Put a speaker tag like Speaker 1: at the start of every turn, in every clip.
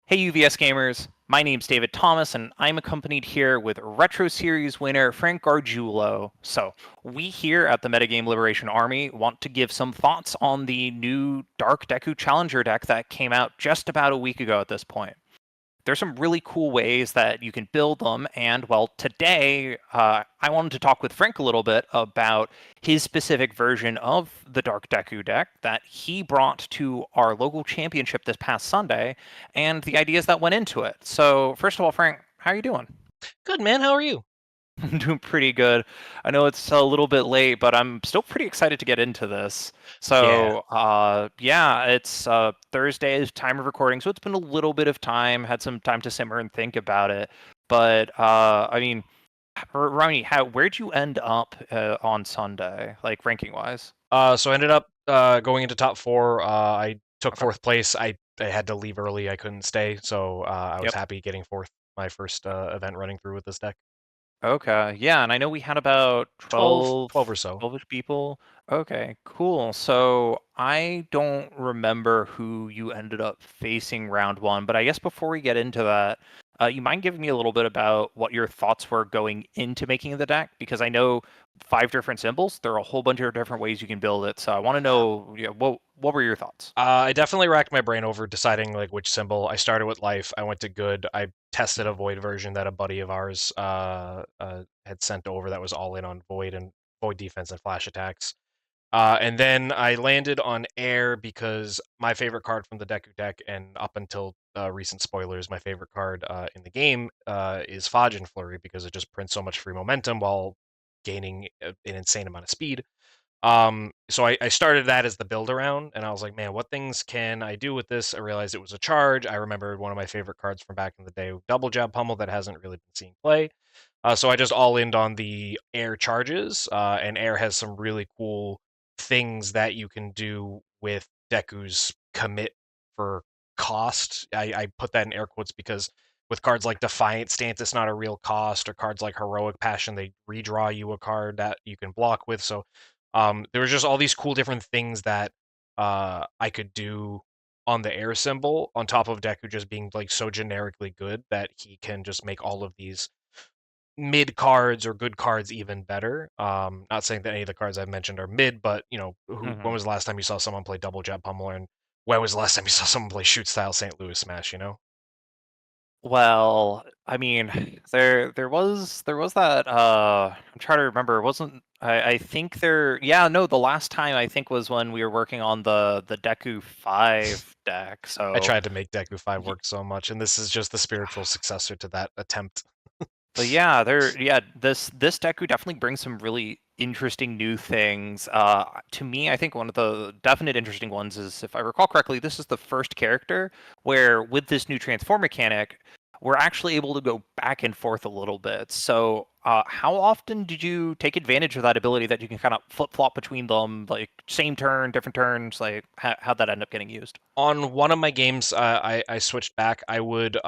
Speaker 1: Hey UVS gamers, my name's David Thomas and I'm accompanied here with Retro Series winner Frank Gargiulo. So, we here at the Metagame Liberation Army want to give some thoughts on the new Dark Deku Challenger deck that came out just about a week ago at this point. There's some really cool ways that you can build them. And well, today I wanted to talk with Frank a little bit about his specific version of the Dark Deku deck that he brought to our local championship this past Sunday and the ideas that went into it. So, first of all, Frank, how are you doing?
Speaker 2: Good, man. How are you?
Speaker 1: I'm doing pretty good. I know it's a little bit late, but I'm still pretty excited to get into this.
Speaker 2: Yeah.
Speaker 1: So, yeah, it's Thursday's time of recording, so it's been a little bit of time. Had some time to simmer and think about it. But I mean, Ronnie, where'd you end up on Sunday, like ranking wise?
Speaker 2: So I ended up going into top four. I took
Speaker 1: Okay.
Speaker 2: fourth place. I had to leave early. I couldn't stay, so I was
Speaker 1: Yep.
Speaker 2: happy getting fourth. My first event running through with this deck.
Speaker 1: Okay. Yeah, and I know we had about
Speaker 2: 12 or
Speaker 1: 12,
Speaker 2: so.
Speaker 1: 12-ish people. Okay, cool. So I don't remember who you ended up facing round one, but I guess before we get into that, you mind giving me a little bit about what your thoughts were going into making the deck? Because I know five different symbols. There are a whole bunch of different ways you can build it. So I want to know, what were your thoughts?
Speaker 2: I definitely racked my brain over deciding like which symbol. I started with life. I went to good. I tested a void version that a buddy of ours had sent over that was all in on void and void defense and flash attacks. And then I landed on air because my favorite card from the Deku deck, and up until recent spoilers, my favorite card in the game is Fajin Flurry because it just prints so much free momentum while gaining an insane amount of speed. So I started that as the build around, and I was like, man, what things can I do with this? I realized it was a charge. I remembered one of my favorite cards from back in the day, Double Jab Pummel, that hasn't really been seeing play. So I just all in on the air charges, and air has some really cool things that you can do with Deku's commit for cost. I put that in air quotes because with cards like Defiant Stance, it's not a real cost, or cards like Heroic Passion, they redraw you a card that you can block with. So there was just all these cool different things that I could do on the air symbol, on top of Deku just being like so generically good that he can just make all of these mid cards or good cards even better. Not saying that any of the cards I've mentioned are mid, but when was the last time you saw someone play Double Jab Pummeler, and when was the last time you saw someone play Shoot Style St. Louis Smash?
Speaker 1: Well, I mean, there was that I'm trying to remember, it wasn't I think there yeah, no, the last time I think was when we were working on the Deku 5 deck.
Speaker 2: I
Speaker 1: So
Speaker 2: tried to make Deku 5
Speaker 1: y-
Speaker 2: work so much, and this is just the spiritual successor to that attempt.
Speaker 1: but yeah, this Deku definitely brings some really interesting new things. To me, I think one of the definite interesting ones is, if I recall correctly, this is the first character where with this new transform mechanic, we're actually able to go back and forth a little bit. So, how often did you take advantage of that ability that you can kind of flip flop between them, like same turn, different turns? Like, how'd that end up getting used?
Speaker 2: On one of my games, I switched back. I would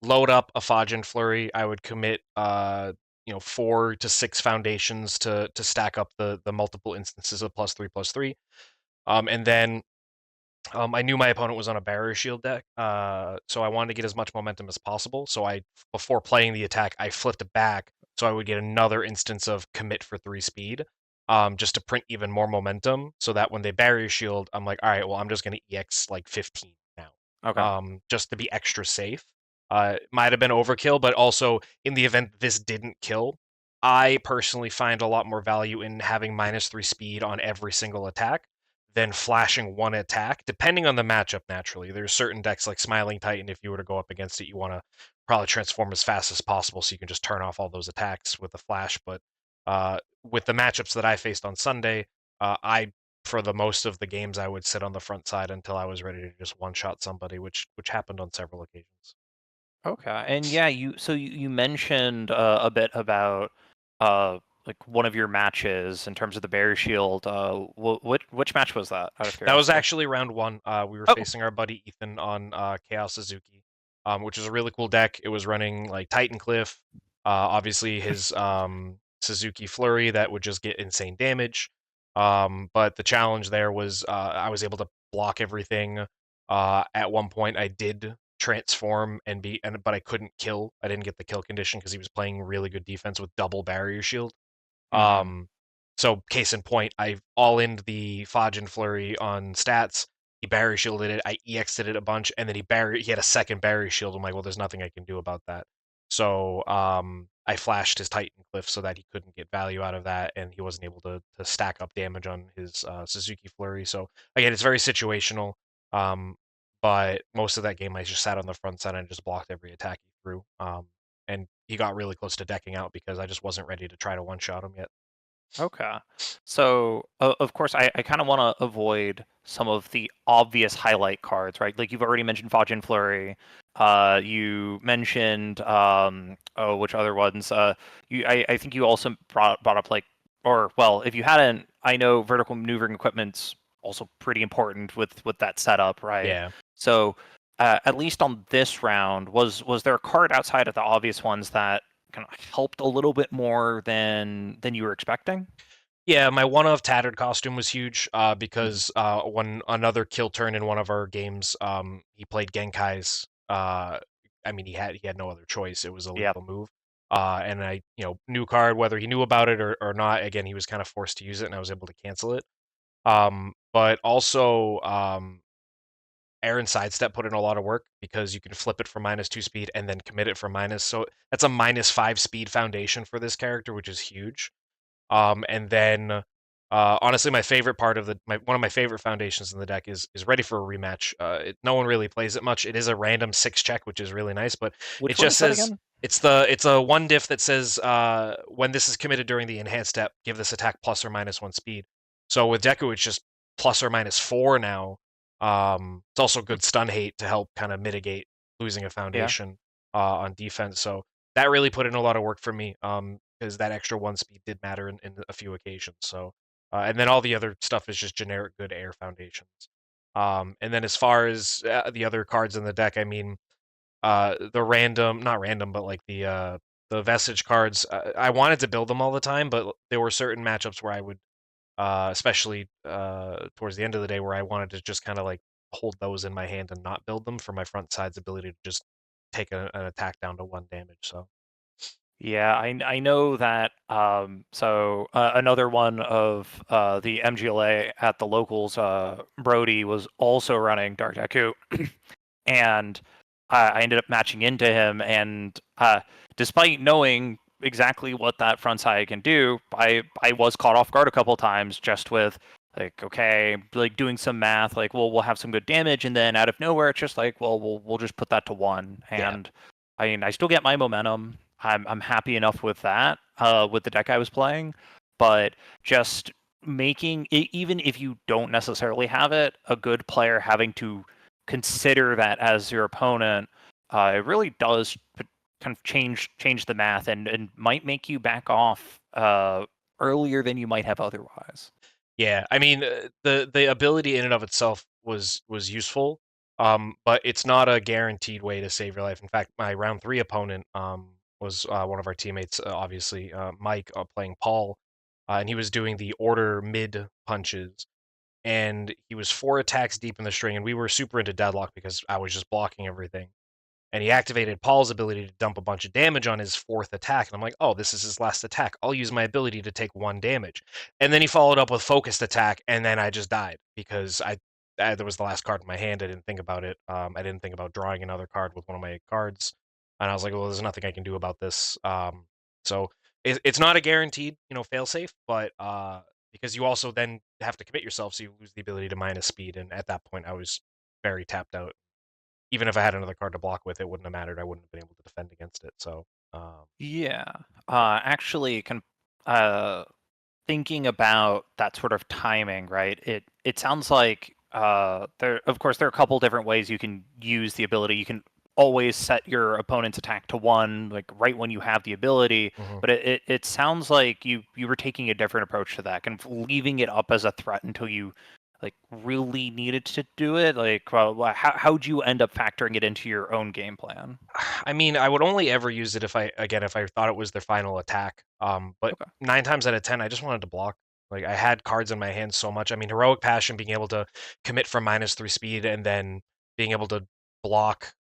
Speaker 2: load up a Fajin Flurry. I would commit 4 to 6 foundations to stack up the multiple instances of +3/+3. And then I knew my opponent was on a barrier shield deck, so I wanted to get as much momentum as possible. So before playing the attack, I flipped it back so I would get another instance of commit for 3 speed, just to print even more momentum. So that when they barrier shield, I'm like, all right, well, I'm just going to EX like 15 now,
Speaker 1: Okay.
Speaker 2: just to be extra safe. Might have been overkill, but also in the event this didn't kill, I personally find a lot more value in having -3 speed on every single attack than flashing one attack, depending on the matchup, naturally. There's certain decks like Smiling Titan, if you were to go up against it, you want to probably transform as fast as possible so you can just turn off all those attacks with a flash. But with the matchups that I faced on Sunday, for the most of the games, I would sit on the front side until I was ready to just one-shot somebody, which happened on several occasions.
Speaker 1: Okay. And yeah, you mentioned a bit about like one of your matches in terms of the Bear Shield. Which match was that? Out of
Speaker 2: That was
Speaker 1: curiosity.
Speaker 2: actually round one. We were
Speaker 1: Oh.
Speaker 2: facing our buddy Ethan on Chaos Suzuki, which is a really cool deck. It was running like Titan Cliff, obviously his Suzuki Flurry that would just get insane damage. But the challenge there was I was able to block everything. At one point, I did transform but I couldn't kill. I didn't get the kill condition because he was playing really good defense with double barrier shield.
Speaker 1: Hmm.
Speaker 2: So case in point, I all in the Fodge and Flurry on stats. He barrier shielded it. I EX'd it a bunch, and then he had a second barrier shield. I'm like, well, there's nothing I can do about that. So I flashed his Titan Cliff so that he couldn't get value out of that, and he wasn't able to stack up damage on his Suzuki Flurry. So again, it's very situational. Um, but most of that game, I just sat on the front side and just blocked every attack he threw. And he got really close to decking out because I just wasn't ready to try to one shot him yet.
Speaker 1: Okay. So, of course, I kind of want to avoid some of the obvious highlight cards, right? Like you've already mentioned Fodge and Flurry. You mentioned, oh, which other ones? I think you also brought up like, or well, if you hadn't, I know vertical maneuvering equipment's also pretty important with that setup, right?
Speaker 2: Yeah.
Speaker 1: So, at least on this round, was there a card outside of the obvious ones that kind of helped a little bit more than you were expecting?
Speaker 2: Yeah, my one of tattered costume was huge
Speaker 1: Mhm.
Speaker 2: because when another kill turn in one of our games, he played Genkai's. I mean, he had no other choice. It was a
Speaker 1: Yep.
Speaker 2: lethal move. And I, new card, whether he knew about it or not. Again, he was kind of forced to use it, and I was able to cancel it. But also, Aaron Sidestep put in a lot of work because you can flip it for -2 speed and then commit it for minus. So that's a -5 speed foundation for this character, which is huge. And then honestly, my favorite part of one of my favorite foundations in the deck is ready for a rematch. No one really plays it much. It is a random 6 check, which is really nice, but it
Speaker 1: Which one
Speaker 2: just
Speaker 1: is that
Speaker 2: says
Speaker 1: again?
Speaker 2: it's a one diff that says when this is committed during the enhanced step, give this attack +or -1 speed. So with Deku, it's just +or -4 now. It's also
Speaker 1: Hmm.
Speaker 2: good stun hate to help kind of mitigate losing a
Speaker 1: Yeah.
Speaker 2: foundation on defense. So that really put in a lot of work for me. Because that extra 1 speed did matter in a few occasions. So, and then all the other stuff is just generic good air foundations. And then as far as the other cards in the deck, I mean, the random, not random, but like the vestige cards, I wanted to build them all the time, but there were certain matchups where I would, especially towards the end of the day, where I wanted to just kind of like hold those in my hand and not build them for my front side's ability to just take an attack down to 1 damage. So
Speaker 1: Yeah, I know that. So another one of the MGLA at the locals, Brody was also running Dark Deku, and I ended up matching into him. And despite knowing exactly what that front side can do, I was caught off guard a couple times just with like, okay, like doing some math, like, well, we'll have some good damage, and then out of nowhere, it's just like, well, we'll just put that to one.
Speaker 2: yeah,
Speaker 1: And I mean, I still get my momentum. I'm happy enough with that, with the deck I was playing, but just making it, even if you don't necessarily have it, a good player having to consider that as your opponent, it really does kind of change the math and might make you back off earlier than you might have otherwise.
Speaker 2: yeah. I mean, the ability in and of itself was useful, but it's not a guaranteed way to save your life. In fact, my round 3 opponent was one of our teammates, obviously Mike, playing Paul, and he was doing the order mid punches, and he was 4 attacks deep in the string, and we were super into deadlock because I was just blocking everything, and he activated Paul's ability to dump a bunch of damage on his 4th attack. And I'm like, oh, this is his last attack. I'll use my ability to take 1 damage. And then he followed up with focused attack, and then I just died because there was the last card in my hand. I didn't think about it. I didn't think about drawing another card with one of my cards, and I was like, well, there's nothing I can do about this. So it's not a guaranteed, fail safe, but because you also then have to commit yourself, so you lose the ability to minus speed. And at that point, I was very tapped out. Even if I had another card to block with, it wouldn't have mattered. I wouldn't have been able to defend against it. So,
Speaker 1: Yeah.
Speaker 2: yeah.
Speaker 1: Actually, uh, thinking about that sort of timing, right? It sounds like there, of course, there are a couple different ways you can use the ability. You can always set your opponent's attack to one, like right when you have the ability.
Speaker 2: Mhm.
Speaker 1: But it sounds like you were taking a different approach to that, kind of leaving it up as a threat until you like really needed to do it. Like, how'd you end up factoring it into your own game plan?
Speaker 2: I mean, I would only ever use it if I thought it was their final attack. But
Speaker 1: Okay.
Speaker 2: 9 times out of 10, I just wanted to block. Like I had cards in my hand so much. I mean, heroic passion, being able to commit for -3 speed and then being able to block.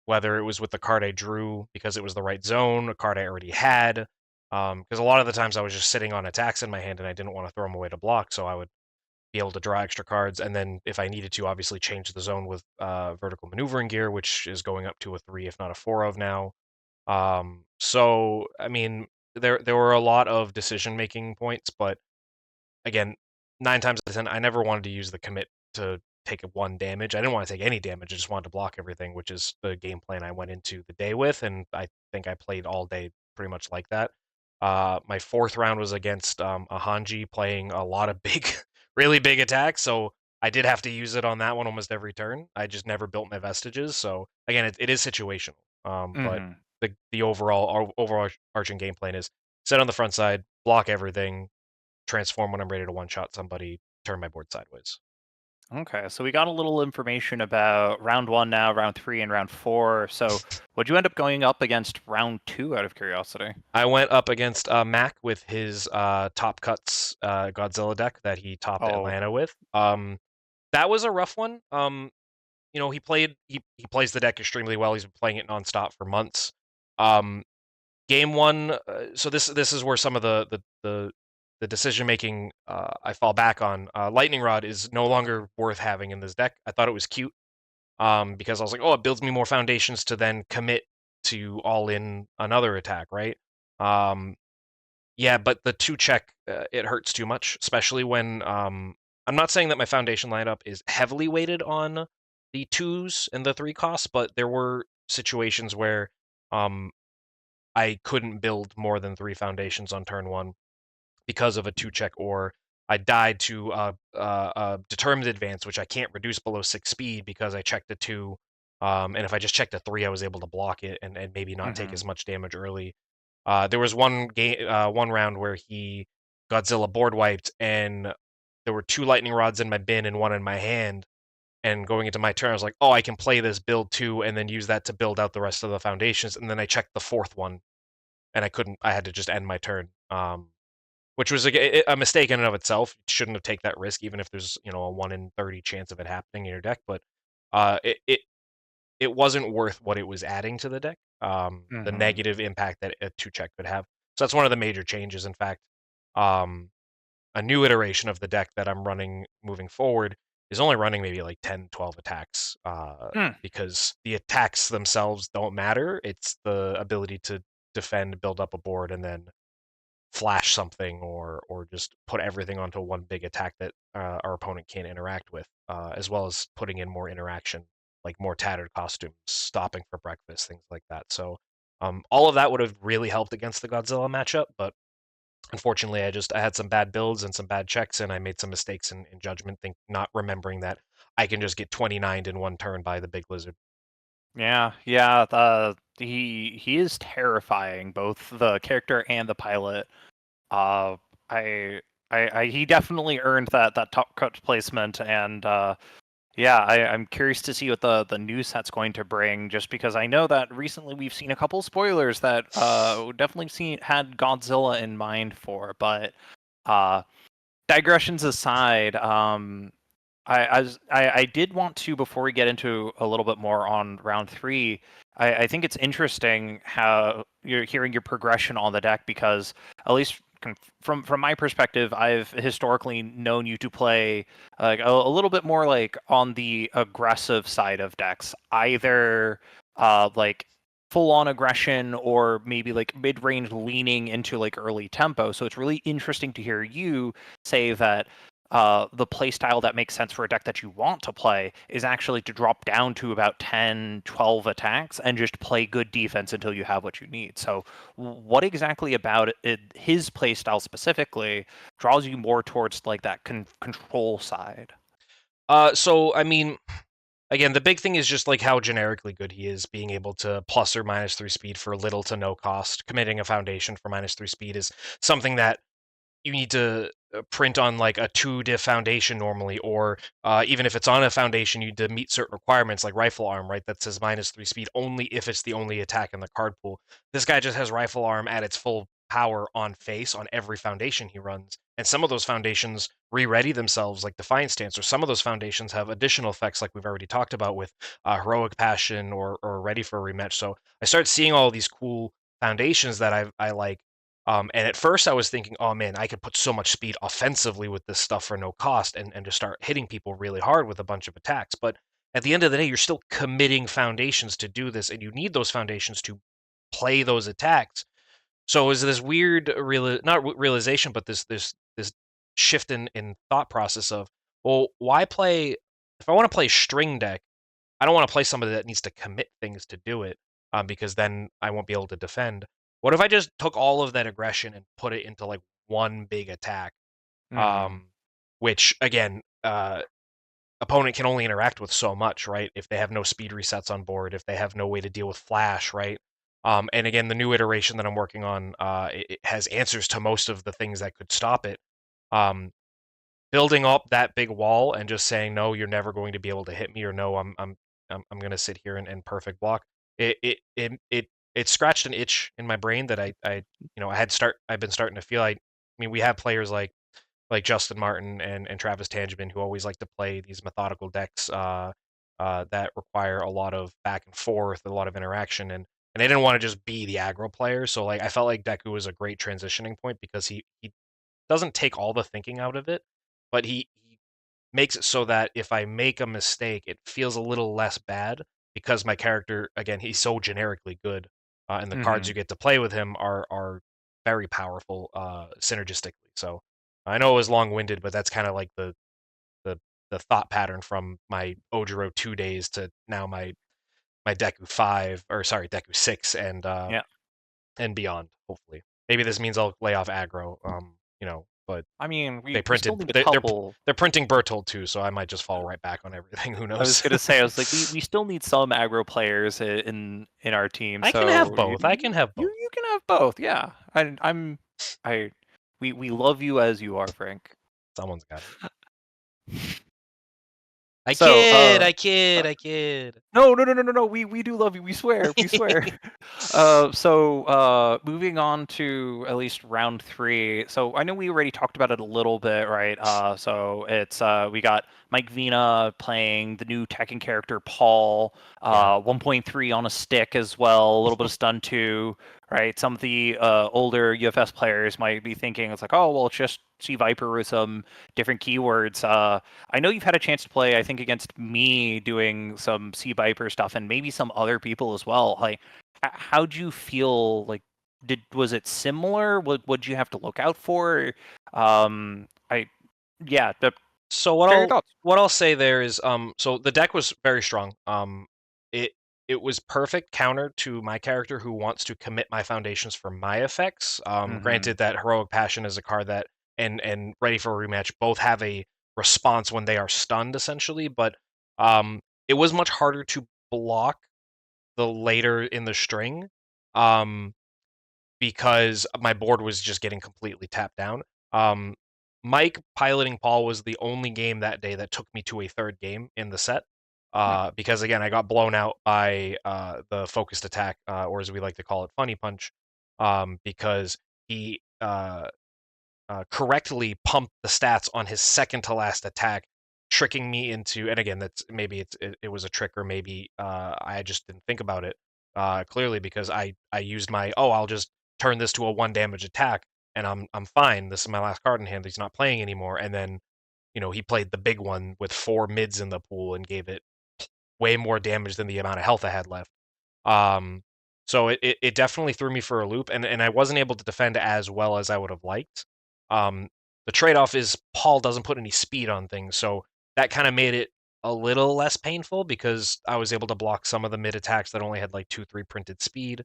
Speaker 2: whether it was with the card I drew because it was the right zone, a card I already had. Because a lot of the times I was just sitting on attacks in my hand and I didn't want to throw them away to block, so I would be able to draw extra cards, and then if I needed to, obviously change the zone with vertical maneuvering gear, which is going up to a 3, if not a 4 of now. So I mean, there were a lot of decision making points, but again, 9 times out of 10, I never wanted to use the commit to take 1 damage. I didn't want to take any damage. I just wanted to block everything, which is the game plan I went into the day with, and I think I played all day pretty much like that. My 4th round was against a Hanji playing a lot of big, really big attacks, so I did have to use it on that one almost every turn. I just never built my vestiges, so again, it is situational. But
Speaker 1: Hmm.
Speaker 2: the overarching game plan is set on the front side, block everything, transform when I'm ready to one-shot somebody, turn my board sideways.
Speaker 1: Okay, so we got a little information about round 1 now, round 3, and round 4. So would you end up going up against round 2 out of curiosity?
Speaker 2: I went up against Mac with his Top Cuts Godzilla deck that he topped
Speaker 1: Oh.
Speaker 2: Atlanta with. That was a rough one. He plays the deck extremely well. He's been playing it nonstop for months. Game 1, so this is where some of the decision making I fall back on. Lightning Rod is no longer worth having in this deck. I thought it was cute. Because I was like, oh, it builds me more foundations to then commit to all in another attack, right? Yeah, but the 2-check, it hurts too much, especially when I'm not saying that my foundation lineup is heavily weighted on the 2s and the 3 costs, but there were situations where um, I couldn't build more than 3 foundations on turn 1 because of a 2-check, or I died to determined advance, which I can't reduce below 6 speed because I checked a 2. And if I just checked a 3, I was able to block it and maybe not take
Speaker 1: Hmm.
Speaker 2: as much damage early. There was one round where he Godzilla board wiped, and there were 2 lightning rods in my bin and 1 in my hand. And going into my turn, I was like, "Oh, I can play this build too, and then use that to build out the rest of the foundations." And then I checked the 4th one, and I couldn't. I had to just end my turn. Which was a mistake in and of itself. You shouldn't have taken that risk, even if there's a 1 in 30 chance of it happening in your deck. But it wasn't worth what it was adding to the deck. The
Speaker 1: Hmm.
Speaker 2: negative impact that a 2-check could have. So that's one of the major changes. In fact, um, a new iteration of the deck that I'm running moving forward is only running maybe like 10, 12 attacks,
Speaker 1: Hmm.
Speaker 2: because the attacks themselves don't matter. It's the ability to defend, build up a board, and then flash something or just put everything onto one big attack that our opponent can't interact with, as well as putting in more interaction, like more tattered costumes, stopping for breakfast, things like that. So all of that would have really helped against the Godzilla matchup, but unfortunately, I had some bad builds and some bad checks, and I made some mistakes in judgment, not remembering that I can just get 29'd in 1 turn by the big lizard.
Speaker 1: Yeah, yeah. He is terrifying, both the character and the pilot. Uh, I, he definitely earned that top cut placement, and yeah, I'm curious to see what the new set's going to bring. Just because I know that recently we've seen a couple spoilers that definitely had Godzilla in mind for, but uh, digressions aside, I did want to, before we get into a little bit more on round 3, I think it's interesting how you're hearing your progression on the deck, because at least from my perspective, I've historically known you to play like a little bit more like on the aggressive side of decks, either like full on aggression or maybe like mid range leaning into like early tempo. So it's really interesting to hear you say that the play style that makes sense for a deck that you want to play is actually to drop down to about 10, 12 attacks and just play good defense until you have what you need. So, what exactly about his play style specifically draws you more towards like that control side?
Speaker 2: So I mean, again, the big thing is just like how generically good he is, being able to plus or minus 3 speed for little to no cost. Committing a foundation for minus 3 speed is something that you need to print on like a 2 diff foundation normally, or even if it's on a foundation, you need to meet certain requirements like rifle arm, right? That says minus 3 speed only if it's the only attack in the card pool. This guy just has rifle arm at its full power on face on every foundation he runs. And some of those foundations re-ready themselves, like Defiance Stance, or some of those foundations have additional effects, like we've already talked about with Heroic Passion or Ready for a Rematch. So I started seeing all these cool foundations that I like. And at first I was thinking, oh man, I could put so much speed offensively with this stuff for no cost and just start hitting people really hard with a bunch of attacks. But at the end of the day, you're still committing foundations to do this, and you need those foundations to play those attacks. So is this weird realization, but this shift in thought process of, well, why play if I want to play string deck, I don't want to play somebody that needs to commit things to do it, because then I won't be able to defend. What if I just took all of that aggression and put it into like one big attack?
Speaker 1: Mm-hmm.
Speaker 2: Um, which again, opponent can only interact with so much, right? If they have no speed resets on board, if they have no way to deal with flash, right? And again, the new iteration that I'm working on, it has answers to most of the things that could stop it. Um, Building up that big wall and just saying, no, you're never going to be able to hit me, or no, I'm going to sit here and perfect block. It scratched an itch in my brain that I've been starting to feel. I mean, we have players like Justin Martin and Travis Tangeman, who always like to play these methodical decks that require a lot of back and forth, a lot of interaction, and they didn't want to just be the aggro player. So like I felt like Deku was a great transitioning point because he doesn't take all the thinking out of it, but he makes it so that if I make a mistake, it feels a little less bad because my character, again, he's so generically good, and the cards
Speaker 1: Mm-hmm.
Speaker 2: you get to play with him are very powerful synergistically. So I know it was long-winded, but that's kind of like the the thought pattern from my Ojiro 2 days to now my Deku 5, or sorry, Deku 6
Speaker 1: Yeah.
Speaker 2: and beyond. Hopefully, maybe this means I'll lay off aggro. But
Speaker 1: I mean,
Speaker 2: they
Speaker 1: we still
Speaker 2: printed
Speaker 1: need a couple.
Speaker 2: they're printing Bertold too, so I might just fall right back on everything. Who
Speaker 1: I was
Speaker 2: knows?
Speaker 1: gonna say, I was like, we still need some aggro players in our team.
Speaker 2: I can have
Speaker 1: So you
Speaker 2: both. I can have both.
Speaker 1: you can have both. Yeah, I we love you as you are, Frank.
Speaker 2: Someone's got it. I
Speaker 1: So
Speaker 2: kid. I kid. I kid.
Speaker 1: no, no, no, no, no, no. We do love you. We swear. We swear. Moving on to at least round three. So I know we already talked about it a little bit, right? So it's we got Mike Vina playing the new Tekken character Paul,
Speaker 2: Yeah.
Speaker 1: 1.3 on a stick as well, a little bit of stun too, right? Some of the older UFS players might be thinking it's like, oh well, it's just Sea Viper with some different keywords. I know you've had a chance to play, I think, against me doing some Sea Viper stuff and maybe some other people as well. Like, how'd you feel? Like, was it similar? What'd you have to look out for? I yeah.
Speaker 2: So
Speaker 1: Share your thoughts.
Speaker 2: what I'll say there is so the deck was very strong. It it was perfect counter to my character who wants to commit my foundations for my effects.
Speaker 1: Mm-hmm.
Speaker 2: Granted that Heroic Passion is a card that and Ready for a Rematch both have a response when they are stunned essentially, but it was much harder to block the later in the string. Um because my board was just getting completely tapped down. Um, Mike piloting Paul was the only game that day that took me to a third game in the set. Because again, I got blown out by the focused attack, or as we like to call it, funny punch, because he correctly pumped the stats on his second to last attack, tricking me into. And again, that's maybe it was a trick, or maybe I just didn't think about it clearly because I used my I'll just turn this to a 1 damage attack and I'm fine. This is my last card in hand. He's not playing anymore, and then he played the big one with 4 mids in the pool and gave it way more damage than the amount of health I had left. Um, so it definitely threw me for a loop, and I wasn't able to defend as well as I would have liked. Um, the trade-off is Paul doesn't put any speed on things, so that kind of made it a little less painful because I was able to block some of the mid attacks that only had like 2-3 printed speed.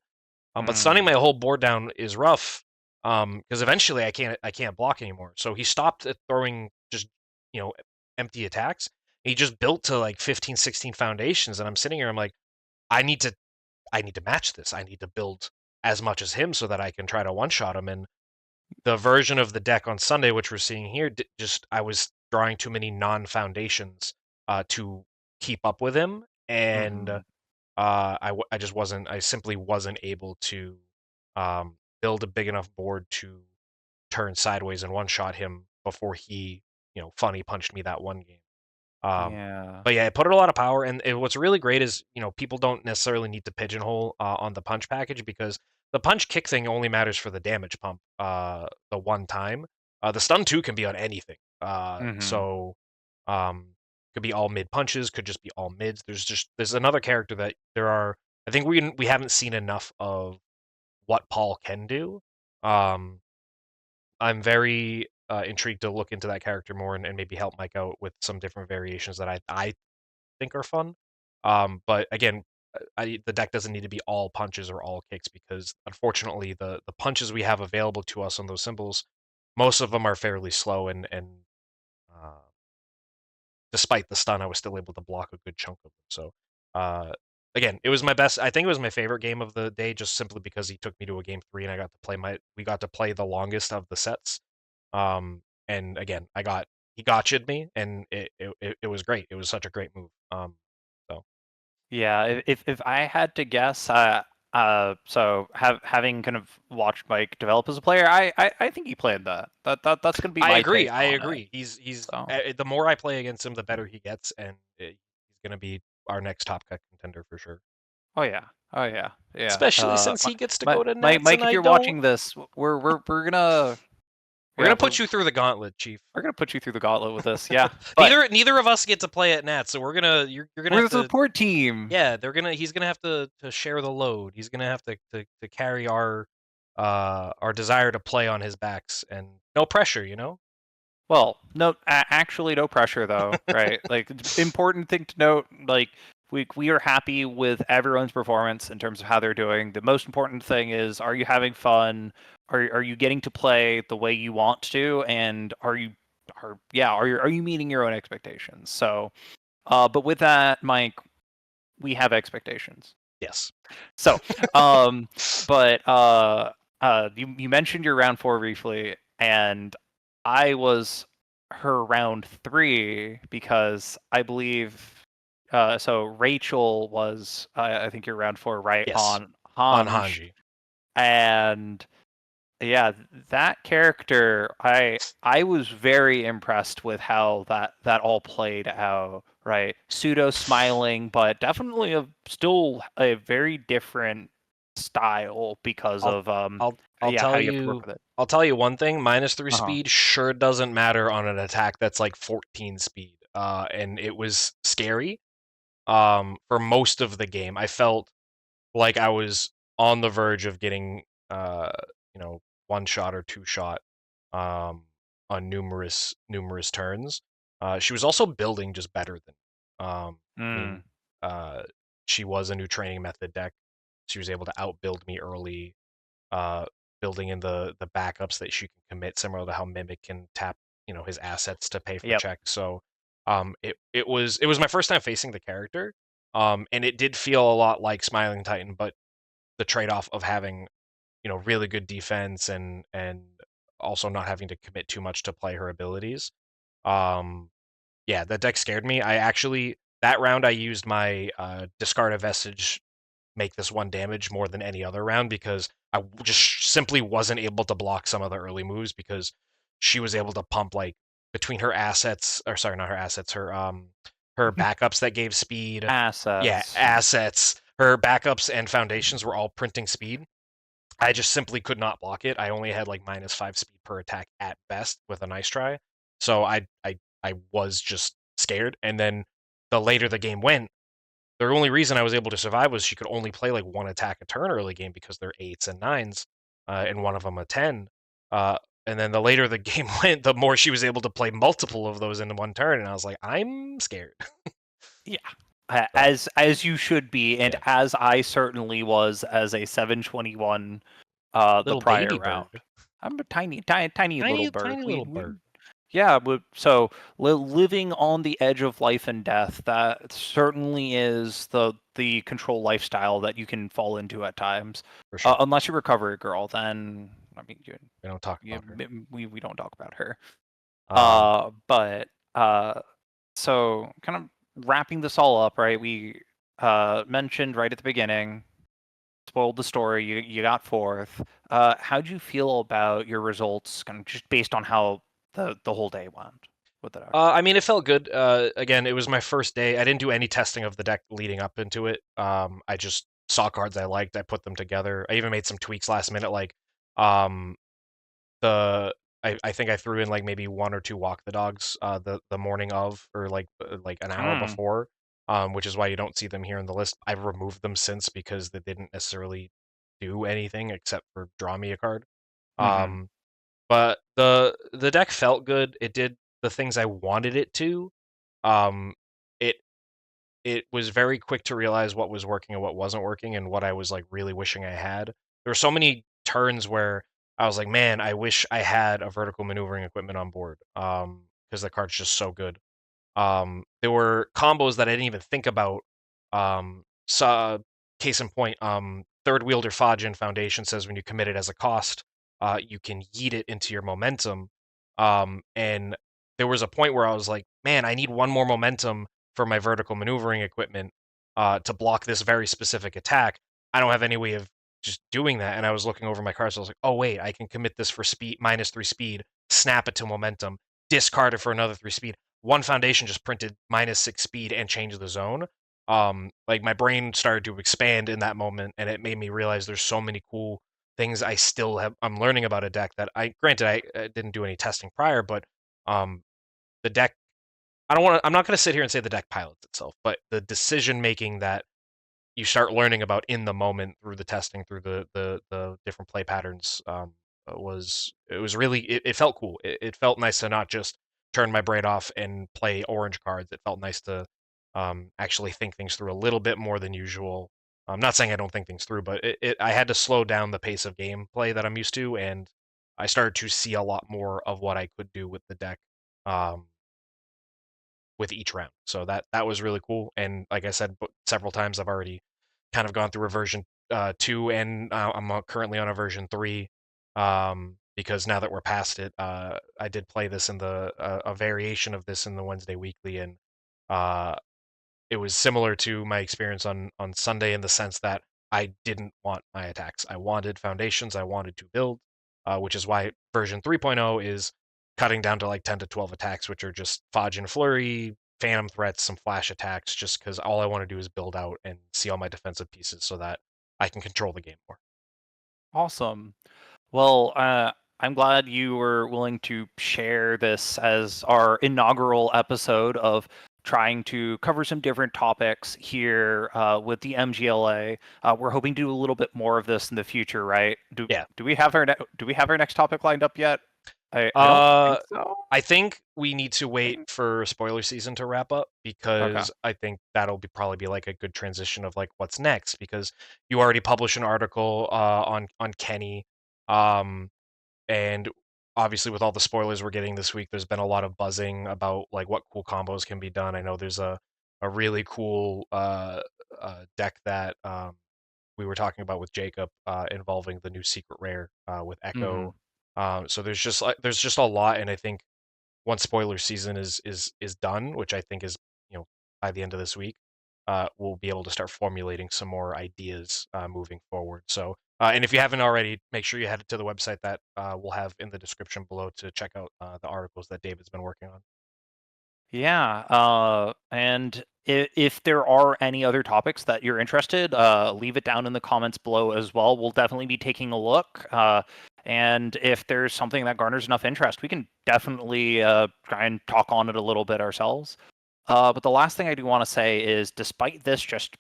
Speaker 2: But stunning
Speaker 1: Mm.
Speaker 2: my whole board down is rough because eventually I can't block anymore. So he stopped at throwing just you know empty attacks. He just built to like 15, 16 foundations, and I'm sitting here. I'm like, I need to I need to match this. I need to build as much as him so that I can try to one shot him. And the version of the deck on Sunday, which we're seeing here, just I was drawing too many non foundations to keep up with him, and
Speaker 1: Mm-hmm.
Speaker 2: I just wasn't. I simply wasn't able to build a big enough board to turn sideways and one-shot him before he, funny punched me that one game.
Speaker 1: Yeah.
Speaker 2: But yeah, it put a lot of power, and what's really great is people don't necessarily need to pigeonhole on the punch package, because the punch kick thing only matters for the damage pump the one time. The stun 2 can be on anything.
Speaker 1: Hmm.
Speaker 2: So could be all mid punches, could just be all mids. There's another character that I think we haven't seen enough of what Paul can do. Um, I'm very intrigued to look into that character more, and maybe help Mike out with some different variations that I think are fun. But again, the deck doesn't need to be all punches or all kicks, because unfortunately the punches we have available to us on those symbols, most of them are fairly slow, and uh, despite the stun, I was still able to block a good chunk of them. So again, it was my best. I think it was my favorite game of the day, just simply because he took me to a game 3, and we got to play the longest of the sets. And again, he gotcha'd me, and it was great. It was such a great move. So
Speaker 1: Yeah, if I had to guess, so having kind of watched Mike develop as a player, I think he played that. That's gonna be
Speaker 2: I
Speaker 1: my
Speaker 2: agree.
Speaker 1: take
Speaker 2: I
Speaker 1: on it.
Speaker 2: agree. He's
Speaker 1: So,
Speaker 2: the more I play against him, the better he gets, and he's gonna be our next top cut contender for sure.
Speaker 1: oh yeah, oh yeah, yeah.
Speaker 2: Especially since he gets to
Speaker 1: My,
Speaker 2: go to Nets and
Speaker 1: Mike, if
Speaker 2: I
Speaker 1: you're
Speaker 2: don't.
Speaker 1: watching this, we're gonna
Speaker 2: We're
Speaker 1: yeah
Speaker 2: gonna put you through the gauntlet, Chief.
Speaker 1: we're gonna put you through the gauntlet with this. Yeah, but
Speaker 2: Neither of us get to play at Nats, so you're gonna
Speaker 1: we're
Speaker 2: have
Speaker 1: the
Speaker 2: to.
Speaker 1: support team.
Speaker 2: Yeah, he's gonna have to share the load. He's gonna have to carry our desire to play on his backs, and no pressure, you know?
Speaker 1: Well, no, actually, no pressure though, right? Like, important thing to note, like we are happy with everyone's performance in terms of how they're doing. The most important thing is, are you having fun? Are you getting to play the way you want to? And are you meeting your own expectations? So, but with that, Mike, we have expectations.
Speaker 2: Yes.
Speaker 1: So, but you mentioned your round 4 briefly, and I was her round 3, because I believe so Rachel was I think your round 4, right,
Speaker 2: Yes.
Speaker 1: on
Speaker 2: On
Speaker 1: Hanj.
Speaker 2: Hanji.
Speaker 1: And yeah, that character, I was very impressed with how that all played out, right? Pseudo smiling, but definitely still a very different style because
Speaker 2: I'll
Speaker 1: of
Speaker 2: I'll
Speaker 1: yeah, how
Speaker 2: tell
Speaker 1: you have to work
Speaker 2: you
Speaker 1: with it.
Speaker 2: I'll tell you one thing, -3
Speaker 1: Uh-huh.
Speaker 2: speed sure doesn't matter on an attack that's like 14 speed. And it was scary for most of the game. I felt like I was on the verge of getting you know, one shot or two shot um on numerous turns. She was also building just better than I
Speaker 1: Mm.
Speaker 2: mean uh she was a new training method deck. She was able to outbuild me early, uh building in the backups that she can commit, similar to how Mimic can tap, his assets to pay for
Speaker 1: Yep.
Speaker 2: checks. So it was my first time facing the character. And it did feel a lot like Smiling Titan, but the trade-off of having, really good defense, and also not having to commit too much to play her abilities. Um, yeah, that deck scared me. That round I used my discard a vestige, make this one damage more than any other round, because I just simply wasn't able to block some of the early moves, because she was able to pump, like, between her assets, or sorry, not her assets, her backups that gave speed. Yeah,
Speaker 1: Assets.
Speaker 2: assets. Her backups and foundations were all printing speed. I just simply could not block it. I only had like -5 speed per attack at best with a nice try. So I was just scared. And then the later the game went, the only reason I was able to survive was she could only play like one attack a turn early game, because they're 8s and 9s, and one of them a 10. Uh, and then the later the game went, the more she was able to play multiple of those in one turn, and I was like, I'm scared.
Speaker 1: Yeah.
Speaker 2: So
Speaker 1: As you should be, and
Speaker 2: yeah,
Speaker 1: as I certainly was as a 721 the
Speaker 2: little
Speaker 1: prior
Speaker 2: baby
Speaker 1: round.
Speaker 2: bird,
Speaker 1: I'm a tiny little bird.
Speaker 2: tiny little bird,
Speaker 1: Yeah, so living on the edge of life and death, that certainly is the control lifestyle that you can fall into at times.
Speaker 2: for sure.
Speaker 1: Unless you're a recovery girl, then I mean,
Speaker 2: We don't talk
Speaker 1: you,
Speaker 2: about her.
Speaker 1: we don't talk about her.
Speaker 2: Um,
Speaker 1: But so kind of wrapping this all up, right? We mentioned right at the beginning, spoiled the story. You got fourth. How'd you feel about your results, kind of just based on how the whole day went with the deck?
Speaker 2: I mean, it felt good. Again, it was my first day. I didn't do any testing of the deck leading up into it. I just saw cards I liked. I put them together. I even made some tweaks last minute, like um, the I think I threw in like maybe one or two walk the dogs the morning of, or like an hour
Speaker 1: Mm,
Speaker 2: before, which is why you don't see them here in the list. I've removed them since because they didn't necessarily do anything except for draw me a card.
Speaker 1: mm-hmm.
Speaker 2: Um, but the deck felt good. It did the things I wanted it to. Um, it it was very quick to realize what was working and what wasn't working, and what I was like really wishing I had. There were so many turns where I was like, man, I wish I had a vertical maneuvering equipment on board. Because the card's just so good. There were combos that I didn't even think about. So, case in point, third wielder Fajin Foundation says when you commit it as a cost, you can yeet it into your momentum. And there was a point where I was like, man, I need one more momentum for my vertical maneuvering equipment to block this very specific attack. I don't have any way of just doing that. And I was looking over my cards. So I was like, oh, wait, I can commit this for speed, -3 speed, snap it to momentum, discard it for another 3 speed. One foundation just printed -6 speed and changed the zone. Like my brain started to expand in that moment, and it made me realize there's so many cool things I still have. I'm learning about a deck that granted I didn't do any testing prior, but um, the deck. I don't want to. I'm not going to sit here and say the deck pilots itself, but the decision making that you start learning about in the moment through the testing, through the different play patterns, it was really it felt cool. It felt nice to not just turn my brain off and play orange cards. It felt nice to actually think things through a little bit more than usual. I'm not saying I don't think things through, but I had to slow down the pace of gameplay that I'm used to, and I started to see a lot more of what I could do with the deck. Um, with each round. So that was really cool. And like I said several times, I've already kind of gone through a version 2, and I'm currently on a version 3. Because now that we're past it, I did play this in a variation of this in the Wednesday Weekly, and uh, it was similar to my experience on Sunday in the sense that I didn't want my attacks. I wanted foundations. I wanted to build, which is why version 3.0 is cutting down to like 10 to 12 attacks, which are just Fodge and Flurry, Phantom Threats, some flash attacks, just because all I want to do is build out and see all my defensive pieces so that I can control the game more.
Speaker 1: Awesome. Well, I'm glad you were willing to share this as our inaugural episode of trying to cover some different topics here with the MGLA. We're hoping to do a little bit more of this in the future, right?
Speaker 2: Yeah.
Speaker 1: Do we have do we have our next topic lined up yet? I don't
Speaker 2: Uh,
Speaker 1: think so.
Speaker 2: I think we need to wait for spoiler season to wrap up,
Speaker 1: Okay.
Speaker 2: because I think that'll probably be like a good transition of like what's next, because you already published an article on Kenny, um, and obviously with all the spoilers we're getting this week, there's been a lot of buzzing about like what cool combos can be done. I know there's a really cool deck that we were talking about with Jacob, involving the new secret rare with
Speaker 1: Mm-hmm.
Speaker 2: Echo. So there's just a lot, and I think once spoiler season is done, which I think is, by the end of this week, we'll be able to start formulating some more ideas moving forward. So, and if you haven't already, make sure you head to the website that we'll have in the description below to check out the articles that David's been working on.
Speaker 1: Yeah, and if there are any other topics that you're interested, leave it down in the comments below as well. We'll definitely be taking a look. And if there's something that garners enough interest, we can definitely try and talk on it a little bit ourselves. But the last thing I do want to say is, despite this just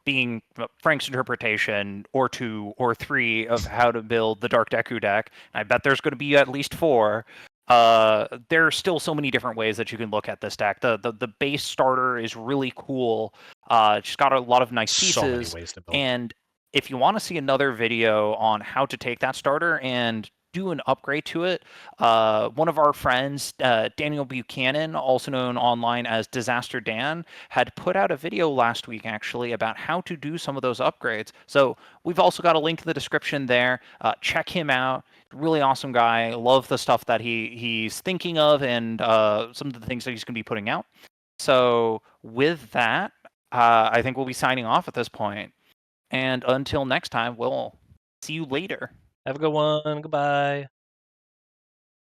Speaker 1: being Frank's interpretation or two or three of how to build the Dark Deku deck, and I bet there's going to be at least four. There are still so many different ways that you can look at this deck. The base starter is really cool. It's got a lot of nice
Speaker 2: So many
Speaker 1: pieces,
Speaker 2: ways to build.
Speaker 1: and if you want to see another video on how to take that starter and do an upgrade to it, one of our friends, Daniel Buchanan, also known online as DisasterDan, had put out a video last week actually about how to do some of those upgrades. So we've also got a link in the description there. Check him out. Really awesome guy. Love the stuff that he's thinking of, and some of the things that he's going to be putting out. So with that, I think we'll be signing off at this point. And until next time, we'll see you later.
Speaker 2: Have a good one. Goodbye.